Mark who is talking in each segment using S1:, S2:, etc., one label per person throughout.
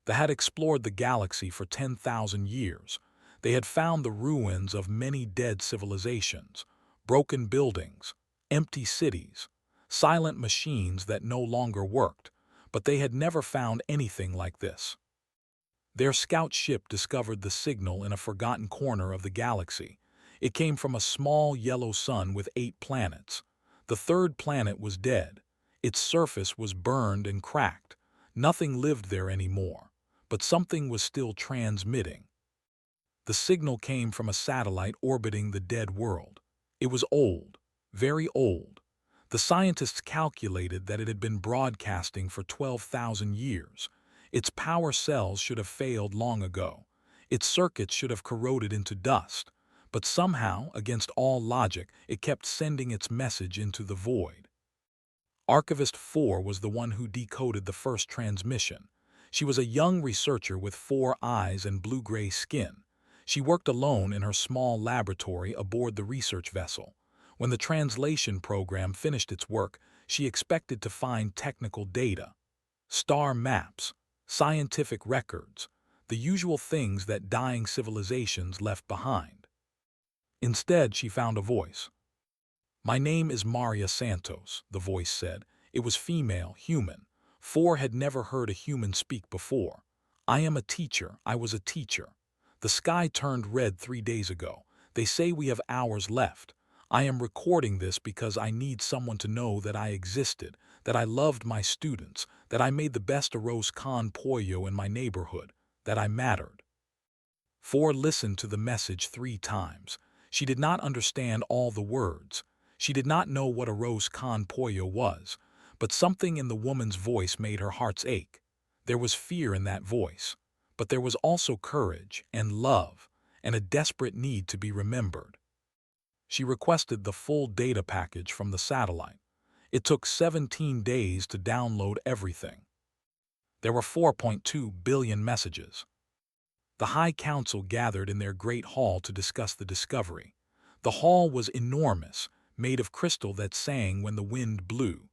S1: They had explored the galaxy for 10,000 years. They had found the ruins of many dead civilizations, broken buildings, empty cities, silent machines that no longer worked, but they had never found anything like this. Their scout ship discovered the signal in a forgotten corner of the galaxy. It came from a small yellow sun with 8 planets. The third planet was dead. Its surface was burned and cracked. Nothing lived there anymore, but something was still transmitting. The signal came from a satellite orbiting the dead world. It was old, very old. The scientists calculated that it had been broadcasting for 12,000 years. Its power cells should have failed long ago. Its circuits should have corroded into dust. But somehow, against all logic, it kept sending its message into the void. Archivist 4 was the one who decoded the first transmission. She was a young researcher with 4 eyes and blue-gray skin. She worked alone in her small laboratory aboard the research vessel. When the translation program finished its work, she expected to find technical data, star maps, scientific records, the usual things that dying civilizations left behind. Instead, she found a voice. "My name is Maria Santos," the voice said. It was female, human. 4 had never heard a human speak before. "I am a teacher. I was a teacher. The sky turned red 3 days ago. They say we have hours left. I am recording this because I need someone to know that I existed, that I loved my students, that I made the best arroz con pollo in my neighborhood, that I mattered." 4 listened to the message 3 times. She did not understand all the words. She did not know what arroz con pollo was, but something in the woman's voice made her heart's ache. There was fear in that voice, but there was also courage and love and a desperate need to be remembered. She requested the full data package from the satellite. It took 17 days to download everything. There were 4.2 billion messages. The High Council gathered in their great hall to discuss the discovery. The hall was enormous, made of crystal that sang when the wind blew.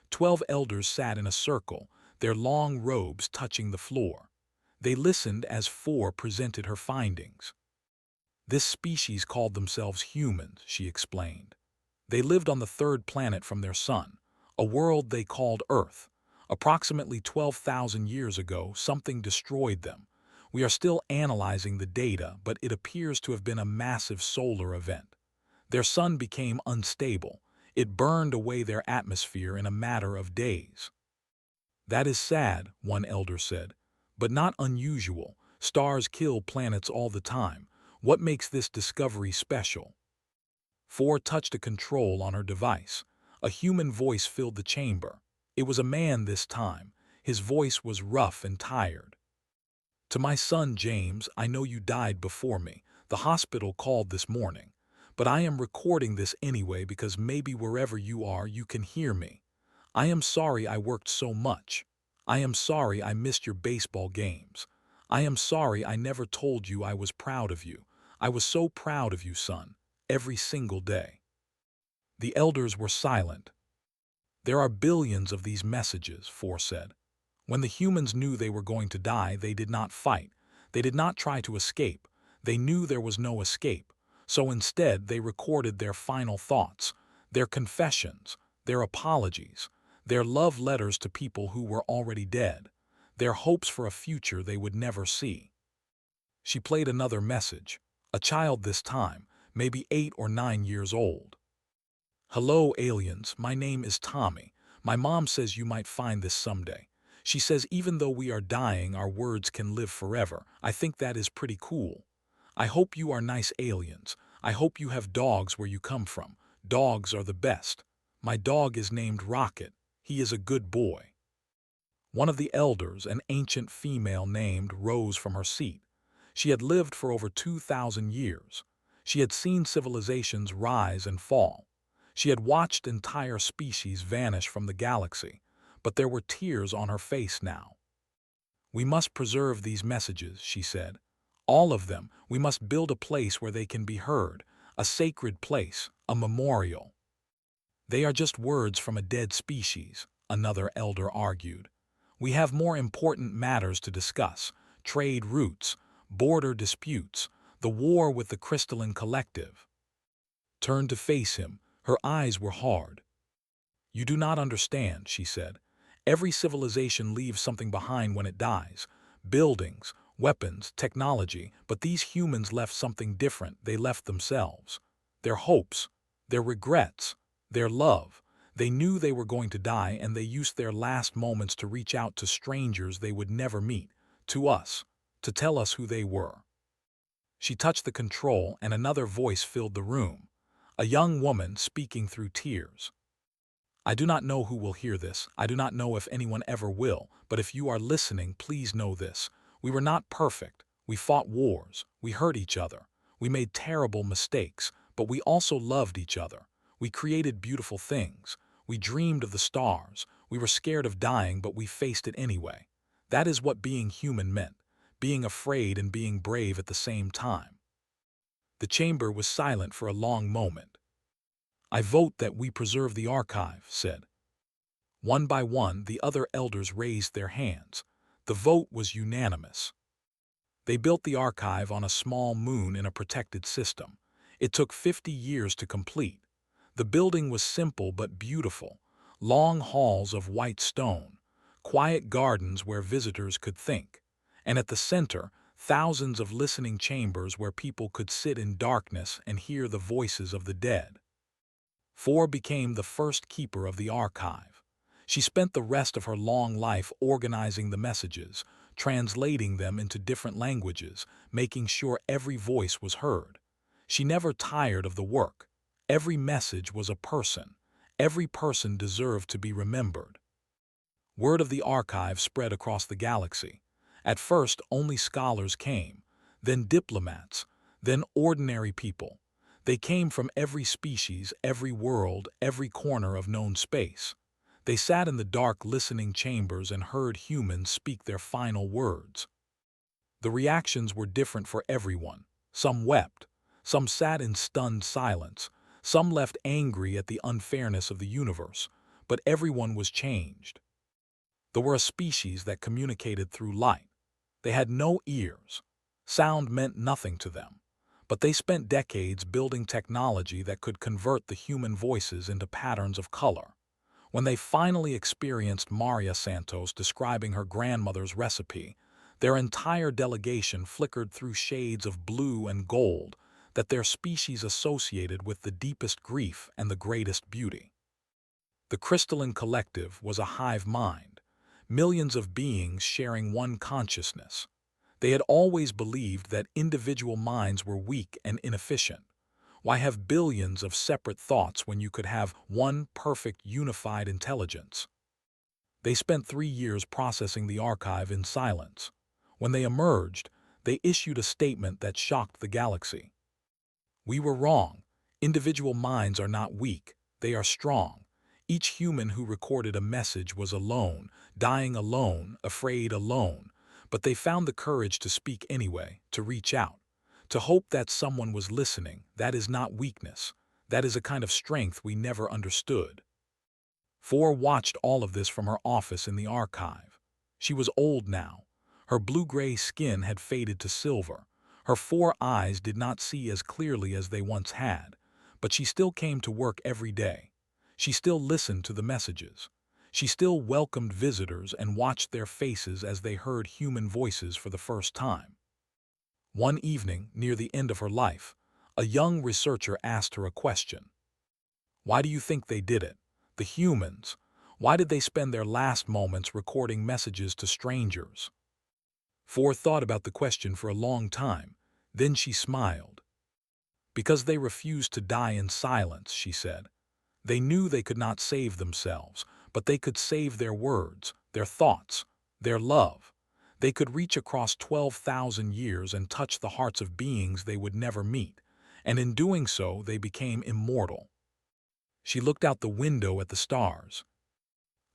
S1: 12 elders sat in a circle, their long robes touching the floor. They listened as 4 presented her findings. "This species called themselves humans," she explained. "They lived on the 3rd planet from their sun, a world they called Earth. Approximately 12,000 years ago, something destroyed them. We are still analyzing the data, but it appears to have been a massive solar event. Their sun became unstable. It burned away their atmosphere in a matter of days." "That is sad," one elder said, "but not unusual. Stars kill planets all the time. What makes this discovery special?" 4 touched a control on her device. A human voice filled the chamber. It was a man this time. His voice was rough and tired. "To my son James, I know you died before me. The hospital called this morning. But I am recording this anyway because maybe wherever you are, you can hear me. I am sorry I worked so much. I am sorry I missed your baseball games. I am sorry I never told you I was proud of you. I was so proud of you, son, every single day." The elders were silent. "There are billions of these messages," 4 said. "When the humans knew they were going to die, they did not fight. They did not try to escape. They knew there was no escape. So instead, they recorded their final thoughts, their confessions, their apologies, their love letters to people who were already dead, their hopes for a future they would never see." She played another message, a child this time, maybe 8 or 9 years old. "Hello, aliens. My name is Tommy. My mom says you might find this someday. She says even though we are dying, our words can live forever. I think that is pretty cool. I hope you are nice aliens. I hope you have dogs where you come from. Dogs are the best. My dog is named Rocket. He is a good boy." One of the elders, an ancient female named, rose from her seat. She had lived for over 2,000 years. She had seen civilizations rise and fall. She had watched entire species vanish from the galaxy, but there were tears on her face now. "We must preserve these messages," she said. "All of them. We must build a place where they can be heard, a sacred place, a memorial." "They are just words from a dead species," another elder argued. We have more important matters to discuss: trade routes, border disputes, the war with the crystalline collective. Turned to face him. Her eyes were hard. You do not understand, she said. Every civilization leaves something behind when it dies. Buildings, weapons, technology, but these humans left something different. They left themselves. Their hopes, their regrets, their love. They knew they were going to die, and they used their last moments to reach out to strangers they would never meet, to us, to tell us who they were. She touched the control, and another voice filled the room. A young woman speaking through tears. I do not know who will hear this. I do not know if anyone ever will, but if you are listening, please know this. We were not perfect. We fought wars. We hurt each other. We made terrible mistakes, but we also loved each other. We created beautiful things. We dreamed of the stars. We were scared of dying, but we faced it anyway. That is what being human meant, being afraid and being brave at the same time. The chamber was silent for a long moment. I vote that we preserve the archive, said. One by one, the other elders raised their hands. The vote was unanimous. They built the archive on a small moon in a protected system. It took 50 years to complete. The building was simple but beautiful. Long halls of white stone, quiet gardens where visitors could think. And at the center, thousands of listening chambers where people could sit in darkness and hear the voices of the dead. Four became the first keeper of the archive. She spent the rest of her long life organizing the messages, translating them into different languages, making sure every voice was heard. She never tired of the work. Every message was a person. Every person deserved to be remembered. Word of the archive spread across the galaxy. At first, only scholars came, then diplomats, then ordinary people. They came from every species, every world, every corner of known space. They sat in the dark listening chambers and heard humans speak their final words. The reactions were different for everyone. Some wept. Some sat in stunned silence. Some left angry at the unfairness of the universe. But everyone was changed. There were a species that communicated through light. They had no ears. Sound meant nothing to them. But they spent decades building technology that could convert the human voices into patterns of color. When they finally experienced Maria Santos describing her grandmother's recipe, their entire delegation flickered through shades of blue and gold that their species associated with the deepest grief and the greatest beauty. The crystalline collective was a hive mind, millions of beings sharing one consciousness. They had always believed that individual minds were weak and inefficient. Why have billions of separate thoughts when you could have one perfect unified intelligence? They spent 3 years processing the archive in silence. When they emerged, they issued a statement that shocked the galaxy. We were wrong. Individual minds are not weak. They are strong. Each human who recorded a message was alone, dying alone, afraid alone. But they found the courage to speak anyway, to reach out, to hope that someone was listening. That is not weakness. That is a kind of strength we never understood. Four watched all of this from her office in the archive. She was old now. Her blue-gray skin had faded to silver. Her 4 eyes did not see as clearly as they once had, but she still came to work every day. She still listened to the messages. She still welcomed visitors and watched their faces as they heard human voices for the first time. One evening, near the end of her life, a young researcher asked her a question. Why do you think they did it? The humans. Why did they spend their last moments recording messages to strangers? Four thought about the question for a long time. Then she smiled. Because they refused to die in silence, she said. They knew they could not save themselves, but they could save their words, their thoughts, their love. They could reach across 12,000 years and touch the hearts of beings they would never meet, and in doing so they became immortal. She looked out the window at the stars.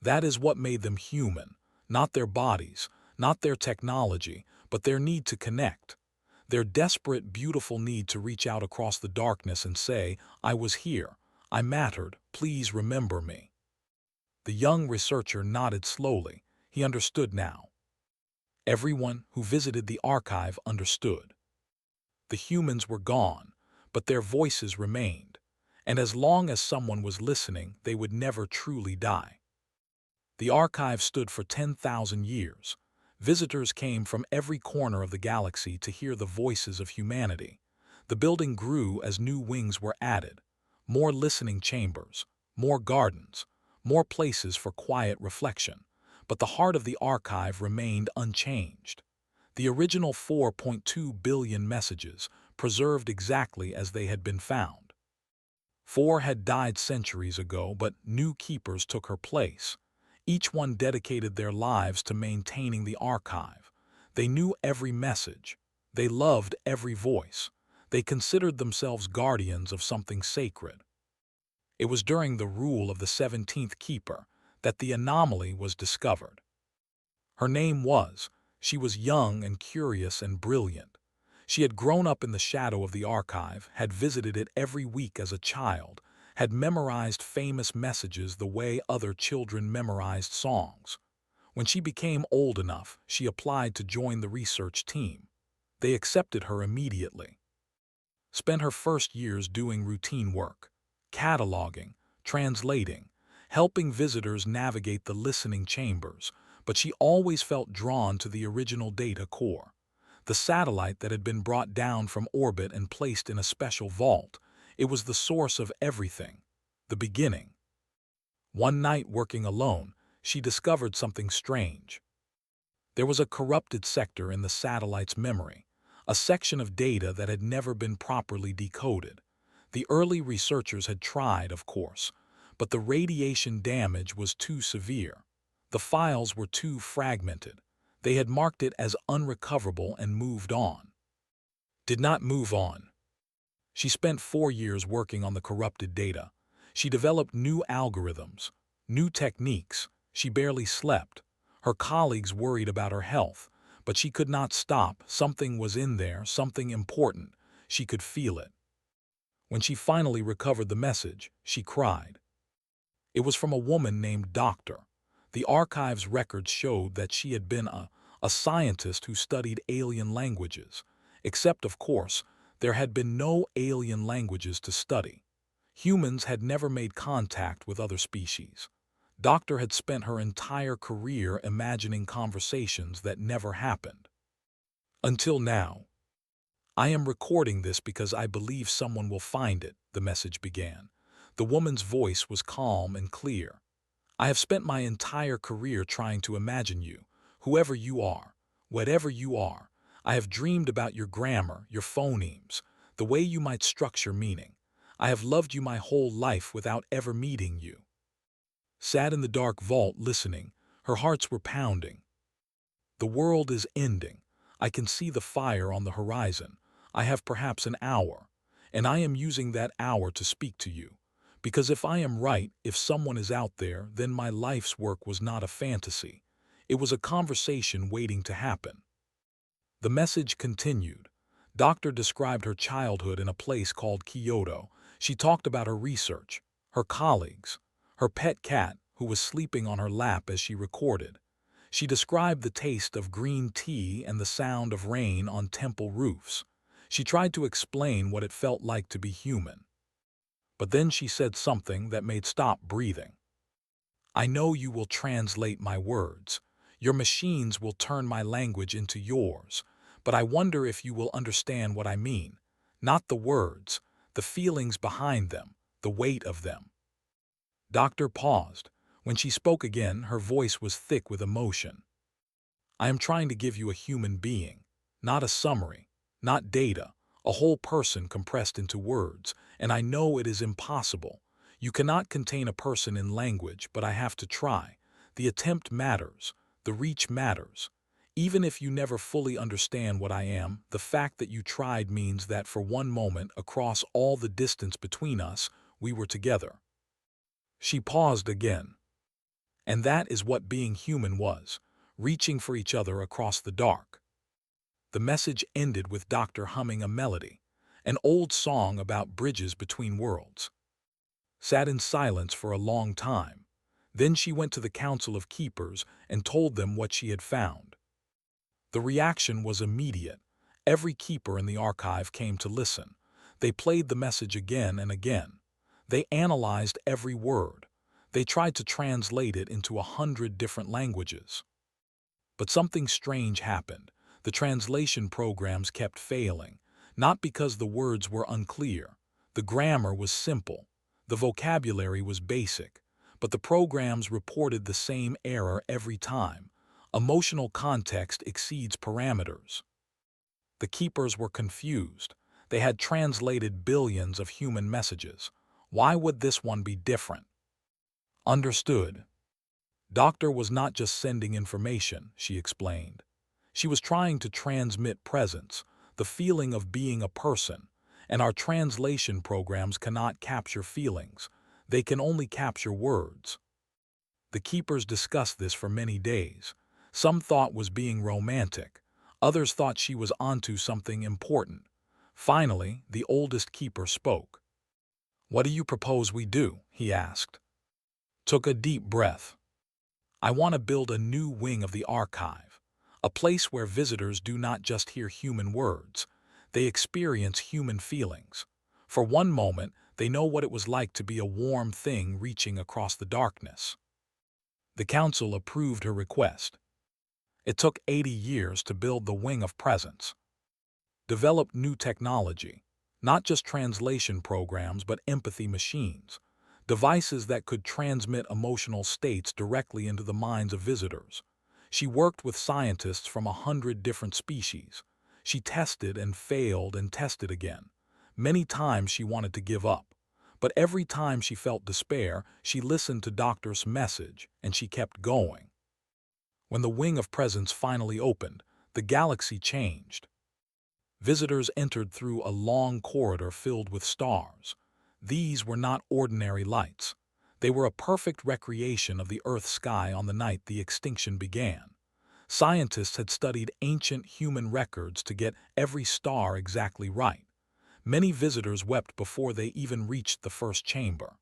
S1: That is what made them human, not their bodies, not their technology, but their need to connect. Their desperate, beautiful need to reach out across the darkness and say, I was here, I mattered, please remember me. The young researcher nodded slowly. He understood now. Everyone who visited the archive understood. The humans were gone, but their voices remained, and as long as someone was listening, they would never truly die. The archive stood for 10,000 years. Visitors came from every corner of the galaxy to hear the voices of humanity. The building grew as new wings were added, more listening chambers, more gardens, more places for quiet reflection. But the heart of the archive remained unchanged. The original 4.2 billion messages, preserved exactly as they had been found. 4 had died centuries ago, but new keepers took her place. Each one dedicated their lives to maintaining the archive. They knew every message. They loved every voice. They considered themselves guardians of something sacred. It was during the rule of the 17th Keeper that the anomaly was discovered. Her name was, she was young and curious and brilliant. She had grown up in the shadow of the archive, had visited it every week as a child, had memorized famous messages the way other children memorized songs. When she became old enough, she applied to join the research team. They accepted her immediately. Spent her first years doing routine work, cataloging, translating, helping visitors navigate the listening chambers, but she always felt drawn to the original data core. The satellite that had been brought down from orbit and placed in a special vault. It was the source of everything, the beginning. One night, working alone, she discovered something strange. There was a corrupted sector in the satellite's memory, a section of data that had never been properly decoded. The early researchers had tried, of course, but the radiation damage was too severe. The files were too fragmented. They had marked it as unrecoverable and moved on. Did not move on. She spent 4 years working on the corrupted data. She developed new algorithms, new techniques. She barely slept. Her colleagues worried about her health, but she could not stop. Something was in there, something important. She could feel it. When she finally recovered the message, she cried. It was from a woman named Doctor. The archive's records showed that she had been a scientist who studied alien languages, except, of course, there had been no alien languages to study. Humans had never made contact with other species. Doctor had spent her entire career imagining conversations that never happened. Until now. I am recording this because I believe someone will find it, the message began. The woman's voice was calm and clear. I have spent my entire career trying to imagine you, whoever you are, whatever you are. I have dreamed about your grammar, your phonemes, the way you might structure meaning. I have loved you my whole life without ever meeting you. Sat in the dark vault listening, her hearts were pounding. The world is ending. I can see the fire on the horizon. I have perhaps an hour, and I am using that hour to speak to you. Because if I am right, if someone is out there, then my life's work was not a fantasy. It was a conversation waiting to happen. The message continued. Doctor described her childhood in a place called Kyoto. She talked about her research, her colleagues, her pet cat who was sleeping on her lap as she recorded. She described the taste of green tea and the sound of rain on temple roofs. She tried to explain what it felt like to be human. But then she said something that made stop breathing. I know you will translate my words. Your machines will turn my language into yours. But I wonder if you will understand what I mean. Not the words, the feelings behind them, the weight of them. Doctor paused. When she spoke again, her voice was thick with emotion. I am trying to give you a human being, not a summary, not data, a whole person compressed into words, and I know it is impossible. You cannot contain a person in language, but I have to try. The attempt matters. The reach matters. Even if you never fully understand what I am, the fact that you tried means that for one moment, across all the distance between us, we were together. She paused again. And that is what being human was, reaching for each other across the dark. The message ended with Doctor humming a melody, an old song about bridges between worlds. Sat in silence for a long time. Then she went to the Council of Keepers and told them what she had found. The reaction was immediate. Every keeper in the archive came to listen. They played the message again and again. They analyzed every word. They tried to translate it into 100 different languages. But something strange happened. The translation programs kept failing, not because the words were unclear. The grammar was simple. The vocabulary was basic. But the programs reported the same error every time. Emotional context exceeds parameters. The keepers were confused. They had translated billions of human messages. Why would this one be different? Understood. Doctor was not just sending information, she explained. She was trying to transmit presence, the feeling of being a person, and our translation programs cannot capture feelings. They can only capture words. The keepers discussed this for many days. Some thought was being romantic. Others thought she was onto something important. Finally, the oldest keeper spoke. "What do you propose we do?" he asked. Took a deep breath. "I want to build a new wing of the archive, a place where visitors do not just hear human words, they experience human feelings. For one moment, they know what it was like to be a warm thing reaching across the darkness." The council approved her request. It took 80 years to build the Wing of Presence. Developed new technology, not just translation programs but empathy machines, devices that could transmit emotional states directly into the minds of visitors. She worked with scientists from 100 different species. She tested and failed and tested again. Many times she wanted to give up. But every time she felt despair, she listened to Doctor's message and she kept going. When the Wing of Presence finally opened, the galaxy changed. Visitors entered through a long corridor filled with stars. These were not ordinary lights. They were a perfect recreation of the Earth sky on the night the extinction began. Scientists had studied ancient human records to get every star exactly right. Many visitors wept before they even reached the first chamber.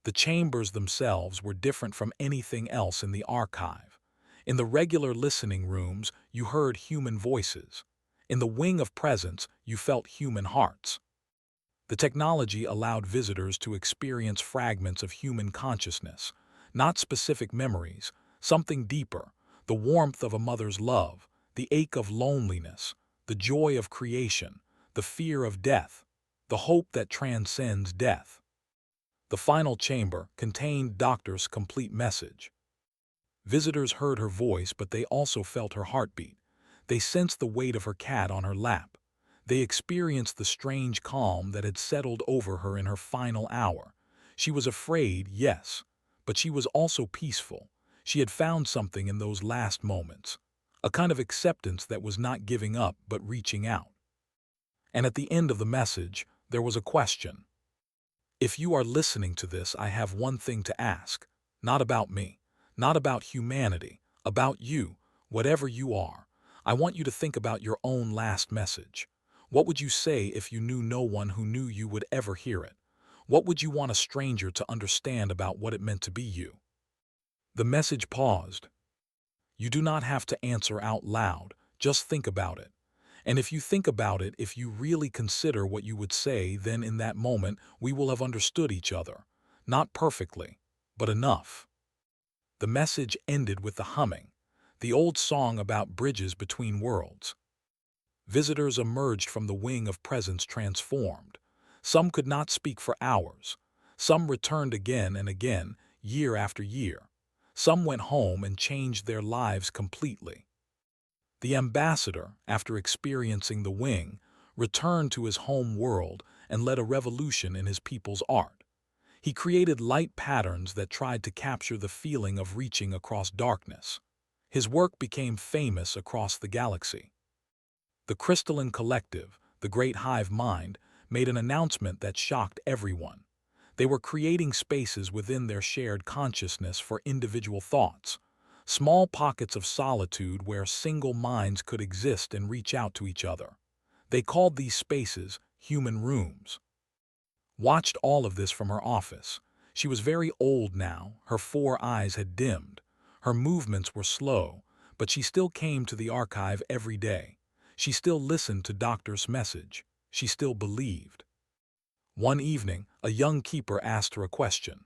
S1: The chambers themselves were different from anything else in the archive. In the regular listening rooms, you heard human voices. In the Wing of Presence, you felt human hearts. The technology allowed visitors to experience fragments of human consciousness, not specific memories, something deeper, the warmth of a mother's love, the ache of loneliness, the joy of creation, the fear of death, the hope that transcends death. The final chamber contained Doctor's complete message. Visitors heard her voice, but they also felt her heartbeat. They sensed the weight of her cat on her lap. They experienced the strange calm that had settled over her in her final hour. She was afraid, yes, but she was also peaceful. She had found something in those last moments, a kind of acceptance that was not giving up but reaching out. And at the end of the message, there was a question. If you are listening to this, I have one thing to ask. Not about me, not about humanity, about you, whatever you are. I want you to think about your own last message. What would you say if you knew no one who knew you would ever hear it? What would you want a stranger to understand about what it meant to be you? The message paused. You do not have to answer out loud, just think about it. And if you think about it, if you really consider what you would say, then in that moment we will have understood each other. Not perfectly, but enough. The message ended with the humming, the old song about bridges between worlds. Visitors emerged from the Wing of Presence transformed. Some could not speak for hours. Some returned again and again, year after year. Some went home and changed their lives completely. The ambassador, after experiencing the Wing, returned to his home world and led a revolution in his people's art. He created light patterns that tried to capture the feeling of reaching across darkness. His work became famous across the galaxy. The Crystalline Collective, the great hive mind, made an announcement that shocked everyone. They were creating spaces within their shared consciousness for individual thoughts, small pockets of solitude where single minds could exist and reach out to each other. They called these spaces human rooms. Watched all of this from her office. She was very old now, her 4 eyes had dimmed. Her movements were slow, but she still came to the archive every day. She still listened to Doctor's message. She still believed. One evening, a young keeper asked her a question.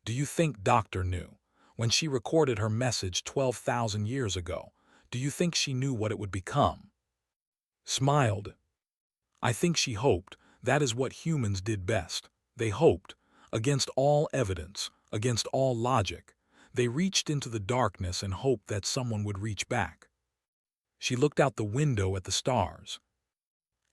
S1: Do you think Doctor knew? When she recorded her message 12,000 years ago, do you think she knew what it would become? Smiled. I think she hoped. That is what humans did best. They hoped. Against all evidence, against all logic. They reached into the darkness and hoped that someone would reach back. She looked out the window at the stars.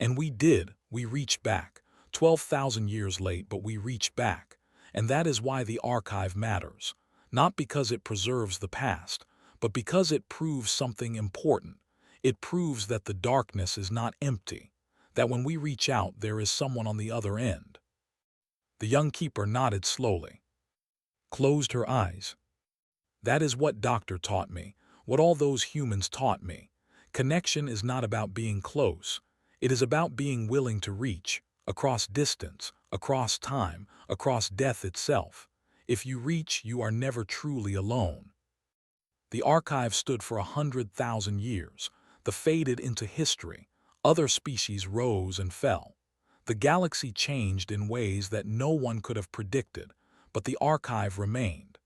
S1: And we did. We reached back. 12,000 years late, but we reached back. And that is why the archive matters. Not because it preserves the past, but because it proves something important. It proves that the darkness is not empty, that when we reach out, there is someone on the other end. The young keeper nodded slowly, closed her eyes. That is what Doctor taught me, what all those humans taught me. Connection is not about being close. It is about being willing to reach, across distance, across time, across death itself. If you reach, you are never truly alone. The archive stood for 100,000 years. The faded into history. Other species rose and fell. The galaxy changed in ways that no one could have predicted, but the archive remained.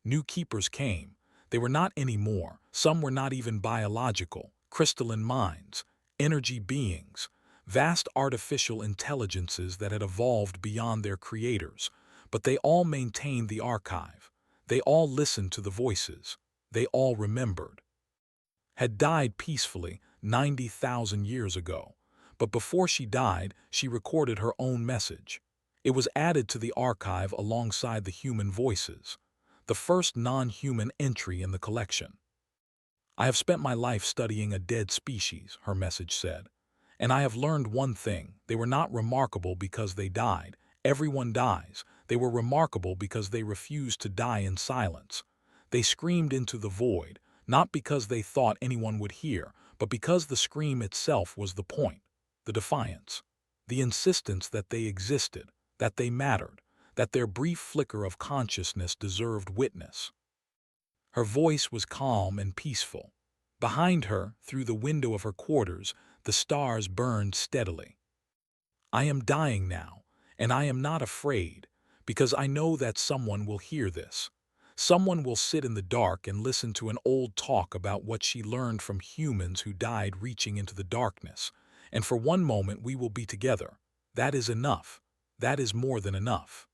S1: New keepers came. They were not anymore. Some were not even biological, crystalline minds, energy beings, vast artificial intelligences that had evolved beyond their creators. But they all maintained the archive. They all listened to the voices. They all remembered. Had died peacefully 90,000 years ago. But before she died, she recorded her own message. It was added to the archive alongside the human voices, the first non-human entry in the collection. I have spent my life studying a dead species, her message said. And I have learned one thing. They were not remarkable because they died. Everyone dies. They were remarkable because they refused to die in silence. They screamed into the void, not because they thought anyone would hear, but because the scream itself was the point, the defiance, the insistence that they existed, that they mattered, that their brief flicker of consciousness deserved witness. Her voice was calm and peaceful. Behind her, through the window of her quarters, the stars burned steadily. I am dying now, and I am not afraid, because I know that someone will hear this. Someone will sit in the dark and listen to an old talk about what she learned from humans who died reaching into the darkness, and for one moment we will be together. That is enough. That is more than enough.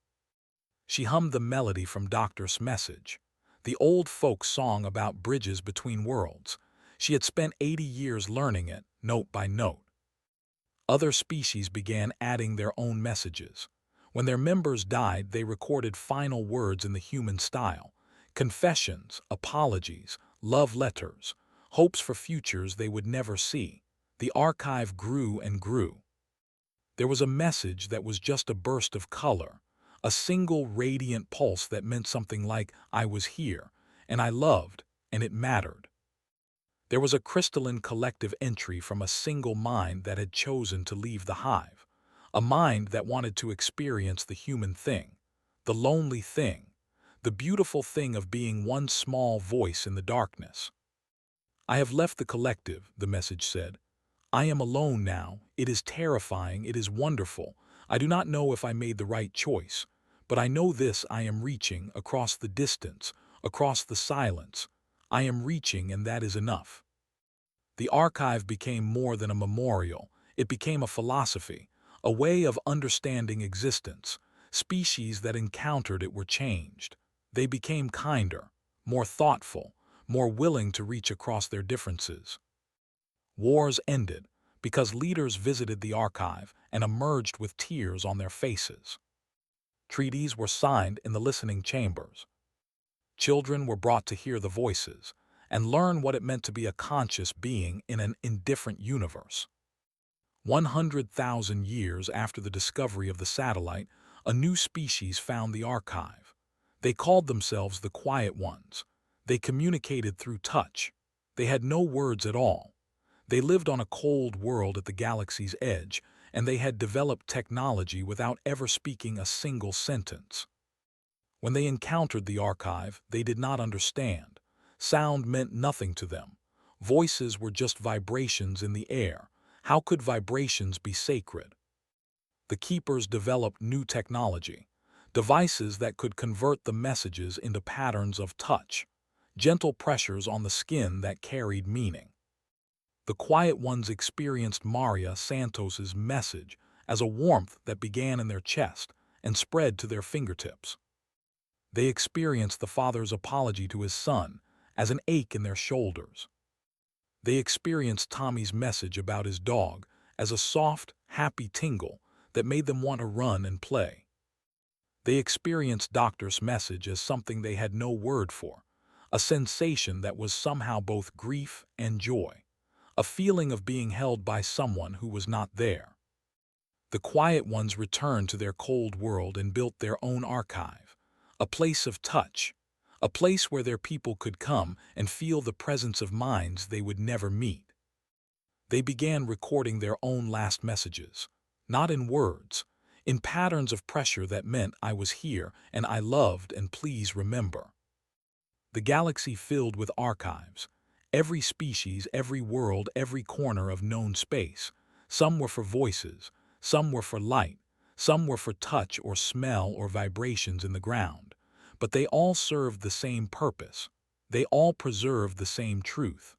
S1: She hummed the melody from Doctor's message, the old folk song about bridges between worlds. She had spent 80 years learning it, note by note. Other species began adding their own messages. When their members died, they recorded final words in the human style, confessions, apologies, love letters, hopes for futures they would never see. The archive grew and grew. There was a message that was just a burst of color, a single radiant pulse that meant something like, I was here, and I loved, and it mattered. There was a crystalline collective entry from a single mind that had chosen to leave the hive, a mind that wanted to experience the human thing, the lonely thing, the beautiful thing of being one small voice in the darkness. I have left the collective, the message said. I am alone now. It is terrifying. It is wonderful. I do not know if I made the right choice, but I know this: I am reaching across the distance, across the silence. I am reaching, and that is enough. The archive became more than a memorial. It became a philosophy, a way of understanding existence. Species that encountered it were changed. They became kinder, more thoughtful, more willing to reach across their differences. Wars ended because leaders visited the archive and emerged with tears on their faces. Treaties were signed in the listening chambers. Children were brought to hear the voices and learn what it meant to be a conscious being in an indifferent universe. 100,000 years after the discovery of the satellite, a new species found the archive. They called themselves the Quiet Ones. They communicated through touch. They had no words at all. They lived on a cold world at the galaxy's edge, and they had developed technology without ever speaking a single sentence. When they encountered the archive, they did not understand. Sound meant nothing to them. Voices were just vibrations in the air. How could vibrations be sacred? The keepers developed new technology, devices that could convert the messages into patterns of touch, gentle pressures on the skin that carried meaning. The quiet ones experienced Maria Santos's message as a warmth that began in their chest and spread to their fingertips. They experienced the father's apology to his son as an ache in their shoulders. They experienced Tommy's message about his dog as a soft, happy tingle that made them want to run and play. They experienced Doctor's message as something they had no word for, a sensation that was somehow both grief and joy, a feeling of being held by someone who was not there. The quiet ones returned to their cold world and built their own archive, a place of touch, a place where their people could come and feel the presence of minds they would never meet. They began recording their own last messages, not in words, in patterns of pressure that meant I was here and I loved and please remember. The galaxy filled with archives, every species, every world, every corner of known space. Some were for voices, some were for light, some were for touch or smell or vibrations in the ground. But they all served the same purpose. They all preserved the same truth.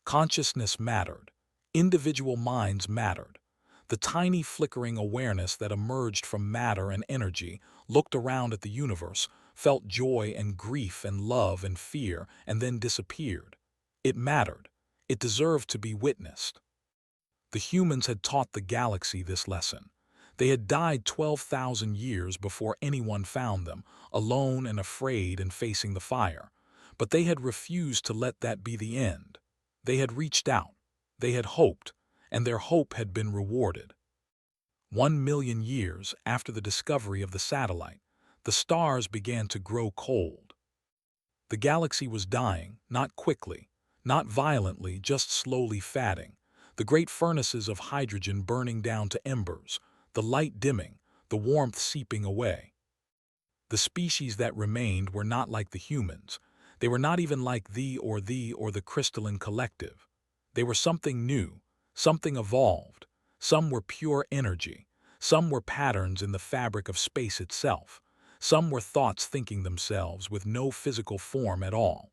S1: Consciousness mattered. Individual minds mattered. The tiny flickering awareness that emerged from matter and energy looked around at the universe, felt joy and grief and love and fear, and then disappeared. It mattered. It deserved to be witnessed. The humans had taught the galaxy this lesson. They had died 12,000 years before anyone found them, alone and afraid and facing the fire. But they had refused to let that be the end. They had reached out. They had hoped, and their hope had been rewarded. 1 million years after the discovery of the satellite, the stars began to grow cold. The galaxy was dying, not quickly, not violently, just slowly fatting. The great furnaces of hydrogen burning down to embers, the light dimming, the warmth seeping away. The species that remained were not like the humans. They were not even like thee or the crystalline collective. They were something new, something evolved. Some were pure energy. Some were patterns in the fabric of space itself. Some were thoughts thinking themselves with no physical form at all.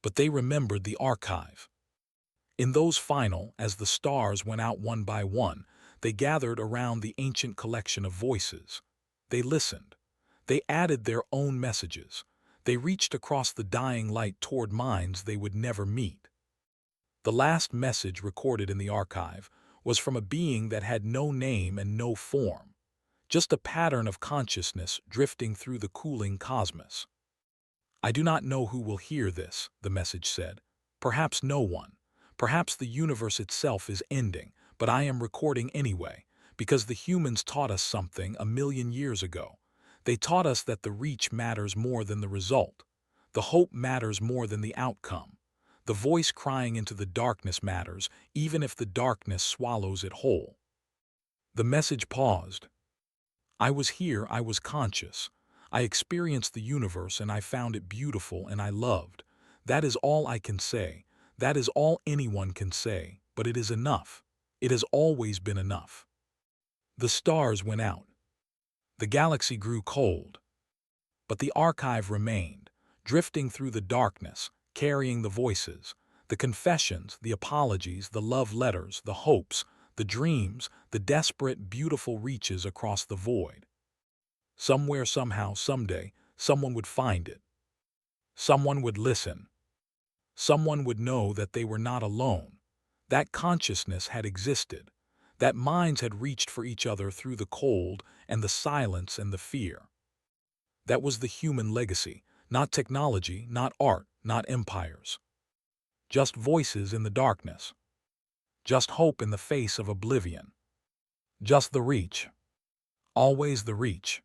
S1: But they remembered the archive. In those final, as the stars went out one by one, they gathered around the ancient collection of voices. They listened. They added their own messages. They reached across the dying light toward minds they would never meet. The last message recorded in the archive was from a being that had no name and no form, just a pattern of consciousness drifting through the cooling cosmos. I do not know who will hear this, the message said. Perhaps no one. Perhaps the universe itself is ending, but I am recording anyway, because the humans taught us something 1 million years ago. They taught us that the reach matters more than the result. The hope matters more than the outcome. The voice crying into the darkness matters, even if the darkness swallows it whole. The message paused. I was here, I was conscious. I experienced the universe and I found it beautiful and I loved. That is all I can say. That is all anyone can say, but it is enough. It has always been enough. The stars went out. The galaxy grew cold. But the archive remained, drifting through the darkness, carrying the voices, the confessions, the apologies, the love letters, the hopes, the dreams, the desperate, beautiful reaches across the void. Somewhere, somehow, someday, someone would find it. Someone would listen. Someone would know that they were not alone. That consciousness had existed. That minds had reached for each other through the cold and the silence and the fear. That was the human legacy, not technology, not art, not empires. Just voices in the darkness. Just hope in the face of oblivion. Just the reach. Always the reach.